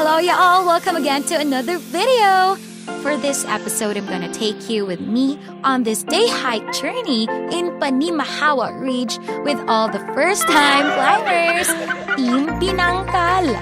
Hello y'all! Welcome again to another video! For this episode, I'm gonna take you with me on this day hike journey in Panimahawa Ridge with all the first-time climbers, Team BINANGKAL!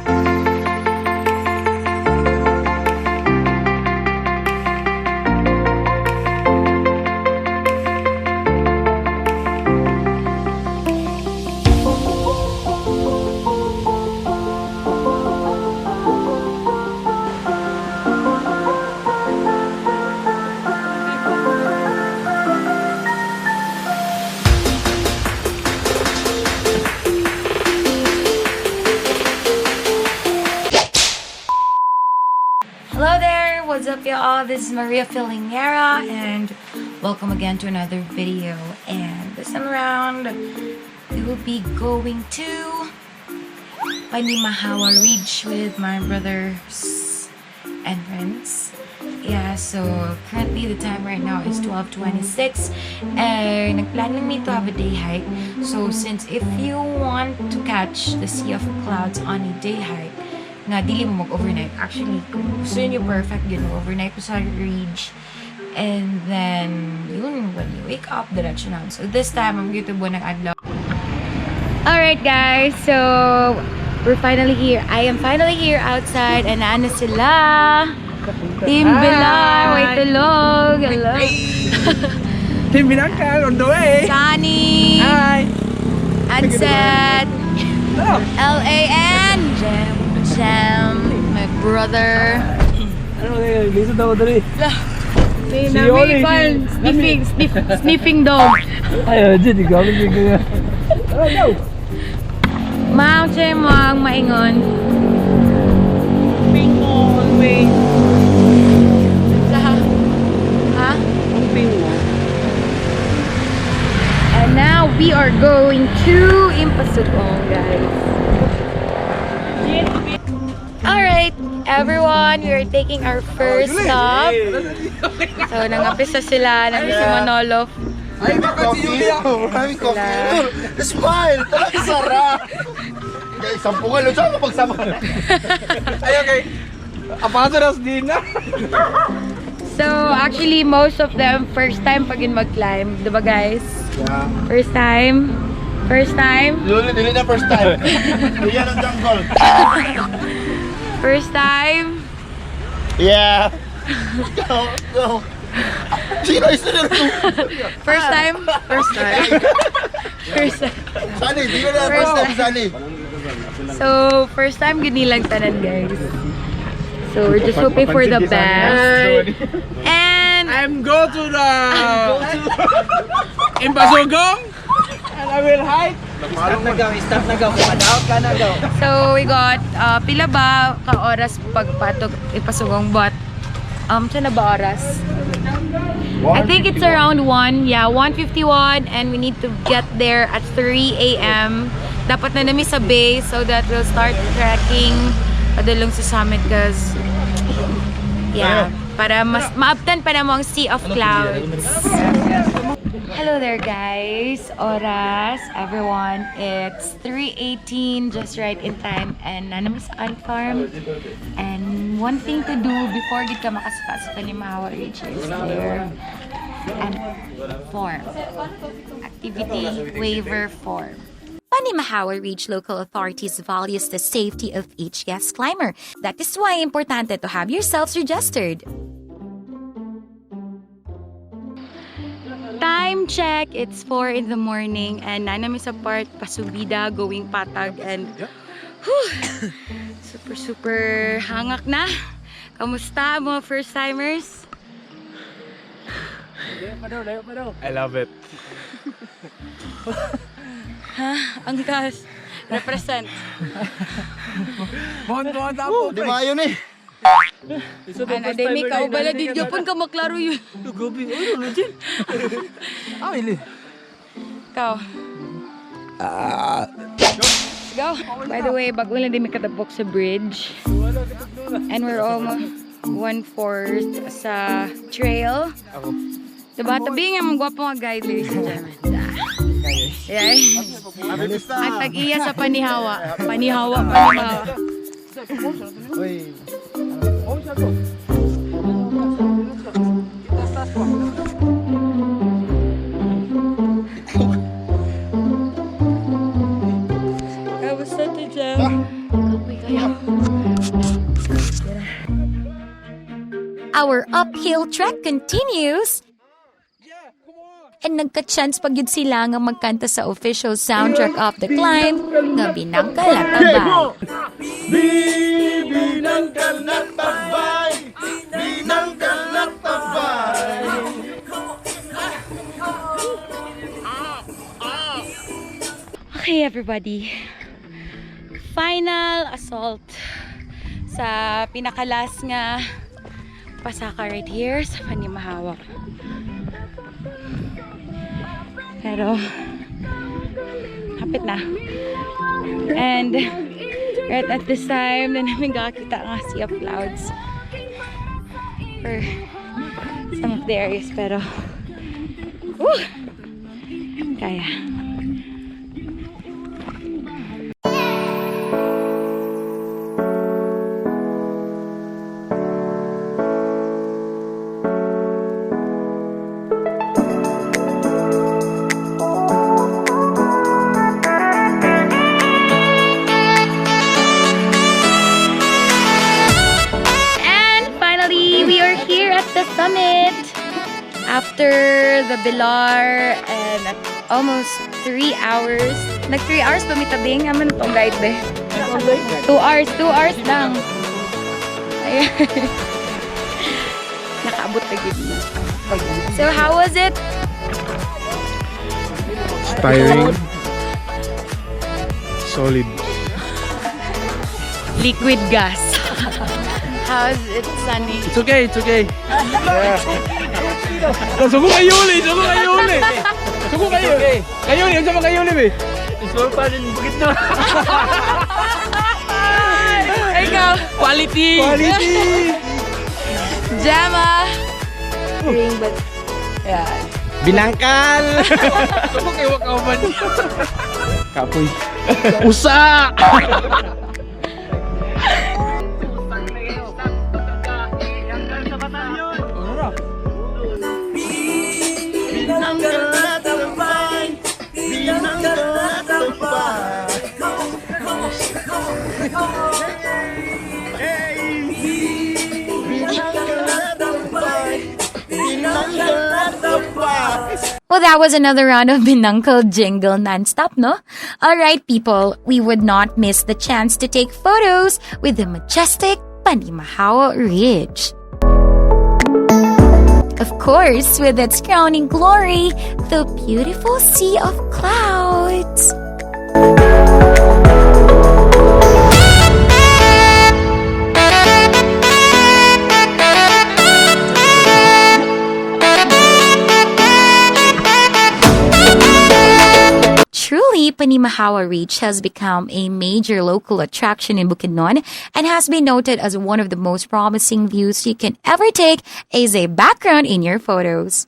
Hello there! What's up y'all? This is Maria Feelingera and welcome again to another video. And this time around, we will be going to Panimahawa Ridge with my brothers and friends. Yeah, so currently the time right now is 12:26 and nagplanning me to have a day hike. So since if you want to catch the sea of clouds on a day hike, nga dili mo mag-overnight. Actually, kung gusto nyo perfect, yun, overnight po sa ridge. And then, yun, when you wake up, diretso na. So this time, I'm going to buwan ng adlaw. Alright guys, so we're finally here. I am finally here outside and ano sila? Team Bilar, way tulog. Hello. Team BINANGKAL on the way. Sunny. Hi. Anset. L-A-N. Jam, my brother. Ano na yun? Lisa daw dali. May nami sniffing dog. Ayaw, dyan. Ikaw ang bigyan. Oh, no. Ma'am, siya mo ang maingon. Pingon, wait. Ha? Ang pingon. And now we are going to Impasugong, guys. Alright, everyone, we are taking our first stop. So, nangapisa sila, nami si Manolo. Ay, coffee. Ay, coffee. Smile! Sarap! Guys, sampungan lang siya mapagsama. Ay, okay. Apasaras din na. So, actually, most of them, first time pag yun mag-climb. Diba, guys? Yeah. First time. First time. Dili na first time. Yan ang jungle. First time. Yeah. Go. Sino isa na ito? First time. First time. First time. Sani, di na first time, Sani. So, first time ginilang tanan, guys. So, we're just hoping for the best. And I'm go to the Impasugong and I will hike. Start na gaw. Padaw ka na gaw. so, we got pila ba ka oras pagpatog Ipasugong, but siya na ba oras? I think it's around 1. Yeah, 1:51 and we need to get there at 3 a.m. Dapat na namin sa base so that we'll start trekking padulong sa summit because yeah, para mas maabtan pa namang sea of clouds. Hello there guys, oras everyone, it's 3:18, just right in time and nanami sa farm. And one thing to do before gid ka makasuka sa Panimahawa Ridge is there and form activity waiver form. Panimahawa Ridge local authorities values the safety of each guest climber. That is why importante to have yourselves registered. Time check, it's 4 in the morning and nanami sa part pasubida going patag and super hangak na. Kamusta mga first timers? I love it. Ha? Ang gas. Represent. Mohon tapo. Di maayo ni. Ano, day may kaubala din pun ka maklaro yun. Gabi. Ano dyan? Ah, ili. Ikaw. Let's go. By the way, bago lang din may katapok sa bridge. And we're almost 1/4 sa trail. Diba? Tabi nga mga gwapo mga guide, ladies and gentlemen. Yeah. Ang tag-iya sa Panihawa. Panihawa. Uy. Oh, siya to. Tas po. Kamusta to, Jam? Our uphill trek continues. And nagka-chance pag yun sila nga magkanta sa official soundtrack of the climb nga Binangkal at Tabay. Binangkal na tabay, binangkal na tabay. Okay, everybody. Final assault sa pinakalas nga pasaka right here sa Panimahawa. Pero hapit na. And right at this time na namin kakita nga sea of clouds for some of the areas, pero kaya. The summit after the Bilar and almost 3 hours. Nag 3 hours ba mitabing? Naman itong guide be. 2 hours lang. Ayan. Nakaabot na gid. So how was it? Inspiring. Solid. Liquid gas. How's it, Sunny? It's okay, it's okay. Sugo kayo ulit, sugo kayo ulit. Sugo kayo. Kayo ulit, sama kayo ulit. Isuwa pa rin Bukidnon. Ikaw. Quality. Quality. Jama. Ring but yeah. Binangkal. Sugo kayo wakaman. Kapoy. Usa. Well, that was another round of Binangkal jingle non-stop, no? Alright, people, we would not miss the chance to take photos with the majestic Panimahawa Ridge. Of course, with its crowning glory, the beautiful sea of clouds. Truly, Panimahawa Ridge has become a major local attraction in Bukidnon and has been noted as one of the most promising views you can ever take as a background in your photos.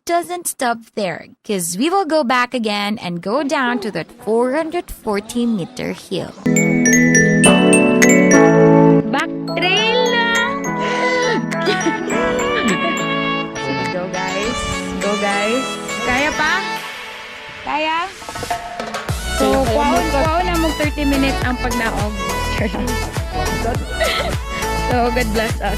Doesn't stop there, because we will go back again and go down to that 440-meter hill. Back trail lang! Go guys! Go guys! Kaya pa? Kaya? So, kuwaon na mong 30 minutes ang pagnaog. So, God bless us.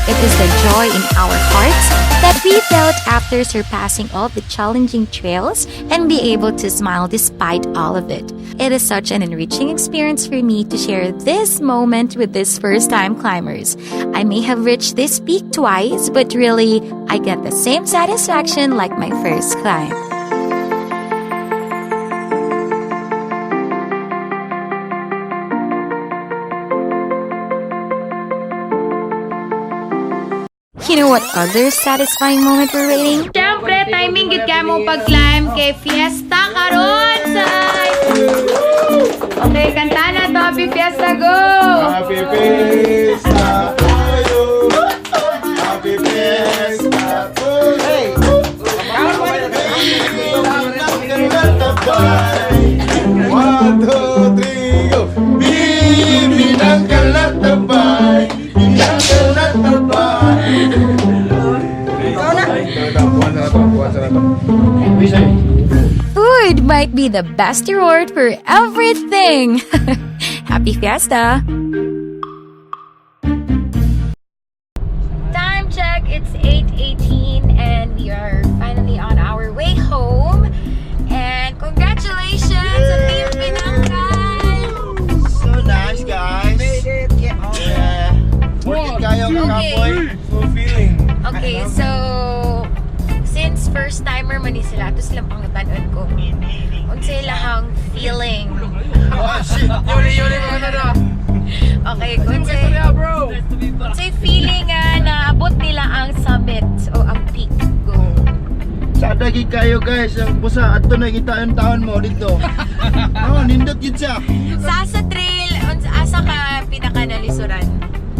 It is the joy in our hearts that we felt after surpassing all the challenging trails and be able to smile despite all of it. It is such an enriching experience for me to share this moment with these first-time climbers. I may have reached this peak twice, but really, I get the same satisfaction like my first climb. You know what other satisfying moment we're waiting? Siyempre, timing gid ka mo pag-climb kay Fiesta karon sa... Okay, kanta na to. Happy Fiesta, go! Happy Fiesta tayo! Happy Fiesta tayo! Hey! One, two, three, go! Binangkal na tabay! Binangkal na tabay! Food might be the best reward for everything. Happy Fiesta! Time check, it's 8:18 and we are finally on our way home. And congratulations to Team Binangkal! So nice, guys! Made it! Yeah! Working kayo, kakaboy! Fulfilling. Okay, so since first timer man ni sila, to silang pangutanon ko. Unsay lahang feeling? Oh, shit! Yuli mga tada. Okay, unsay feeling nga naabot nila ang summit o ang peak. Go. Sada gid kayo, guys! Ang busa, ato na kita yung taon mo dito. Oh, nindot yun siya! Sa trail, asa ka pinakanalisuran?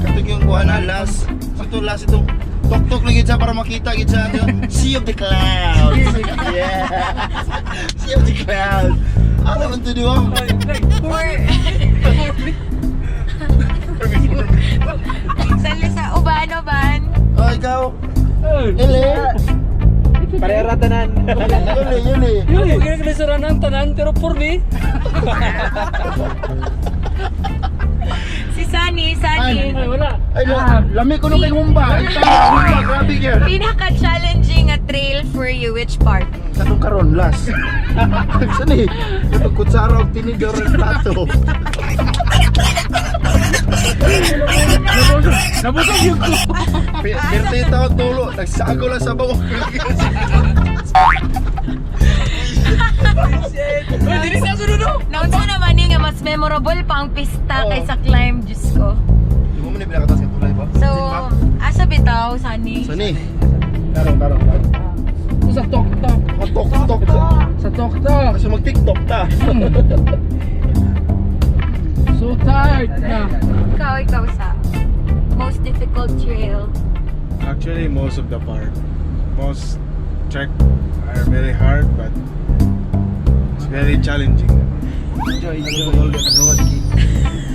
Katong yung buwan na last. Ito last itong tok-tok na gid siya para makita gid siya. Sea of the clouds! Yeah! Sea of the clouds! Ano man to do? Sali sa uban. Oh, ikaw! Ili! Parehara tanan. Yuli! Yuli, pagkakalisaran ng tanan, pero for me. Si Sunny. Ay, wala. Ay, lami ko nung kay Humba! Humba, grabe yan! Pinaka-challenging a trail for you, which part? Kanong karon last? Saan eh? Katong kutsara o tinidor ng plato. Nabusog yung ko. Pirti yung tao tulo, nagsago lang sa bawang. Uy, dili sa sunod no? Naunsa naman nga mas memorable pa ang pista Oo. kaysa climb, Diyos ko. Di mo na pinakatas ka tulay ba? So, asa bitaw, Sunny? Saan eh? Tarong. Sa tok-tok. Tok-tok. Sa tok-tok. Kasi mag-tiktok ta. So tired na. Ikaw sa most difficult trail. Actually, most of the part. Most trek are very hard, but it's very challenging. Enjoy.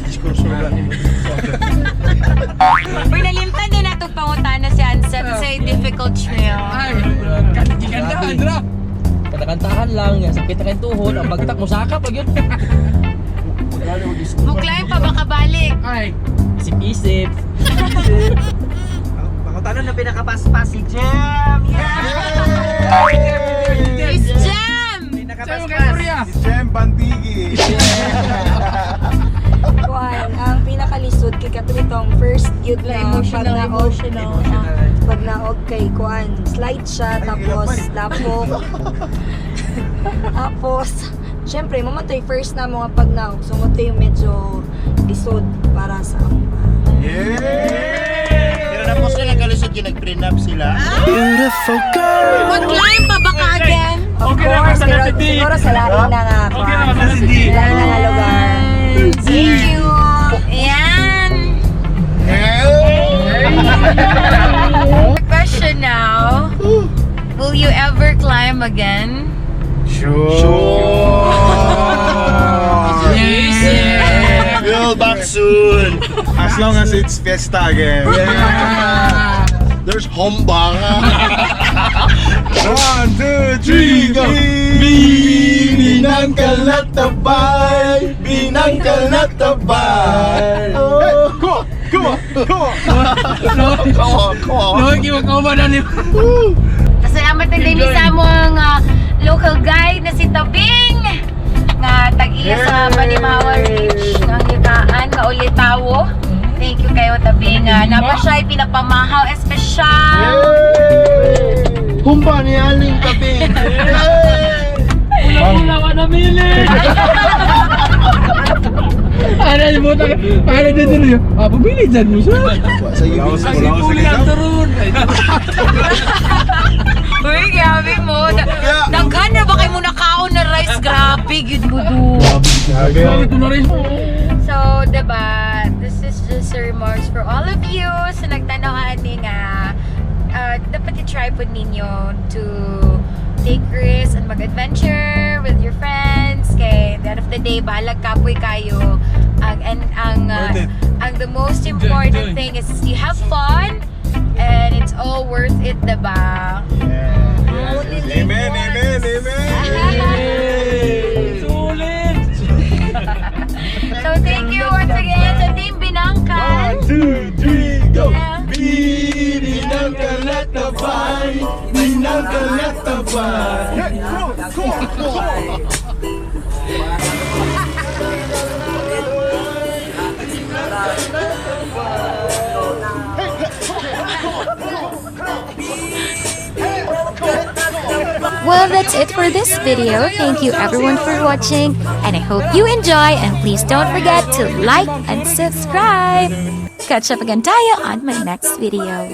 Diskurso lang. Uy, nalimtan din na itong pangutana si Ansep sa difficult trail. Ay, kandikandahan na. Kanakantahan lang, sakit na kayong tuhod, ang bagtak mo sakap, pag yun. Buklayin pa baka balik. Ay, Isip-isip. Pakutano na pinakapaspas si Jem! It's Jam! sa'yo kay Korea. Jem Bantigi! Kuan, ang pinakalisod kay katulitong first yun na Emotional. pag naog kay Kuan, slide siya tapos lapok. Tapos syempre mamatoy first na mga pag naog, so mato yung medyo lisod para sa Pero napos na nagkalisod yung nag-prenup sila. Mag-climb pa baka again? Of Okay na, course, basta pero natin di. siguro sa lain na nga Okay na, Kuan. basta natin di. Lain na nga lugar. Thank you! Ayan! Question now. Will you ever climb again? We'll back soon. As long as it's fiesta again. There's Homba. 1, 2, 3, go! Binangkal na tabay. Binangkal na tabay. Come on! No, kiwakaw na ni. Salamat ng dami sa among local guide na si Tabing nga tag-iya sa Panimahawa Ridge nga hitaan nga ulitawo. Thank you kayo Tabing. Napa siya pinapamahaw espesyal. Humba ni Aling Tabi. Wala ka na mili. Ano yung buta ka? Ano dyan dyan yun? Pabili dyan mo siya. Sa iyo. Ang sipuli ang turun. Uy, grabe mo. Daghan na ba kayo mo nakaon na rice? Grabe, good mo do. Ito na rin. So, diba, this is just a remarks for all of you sa nagtanaw ani nga dapat i-try po ninyo to take risks and mag-adventure with your friends. Kay at the end of the day, balag kapoy kayo. Ang the most important thing is you have fun and it's all worth it, diba? Amen, amen, amen. So, thank you once again sa Team Binangkal. 1, 2, 3, go. Binangkal at tabay. Binangkal at tabay. Well, that's it for this video. Thank you everyone for watching, and I hope you enjoy, and please don't forget to like and subscribe. Catch up again tayo on my next video.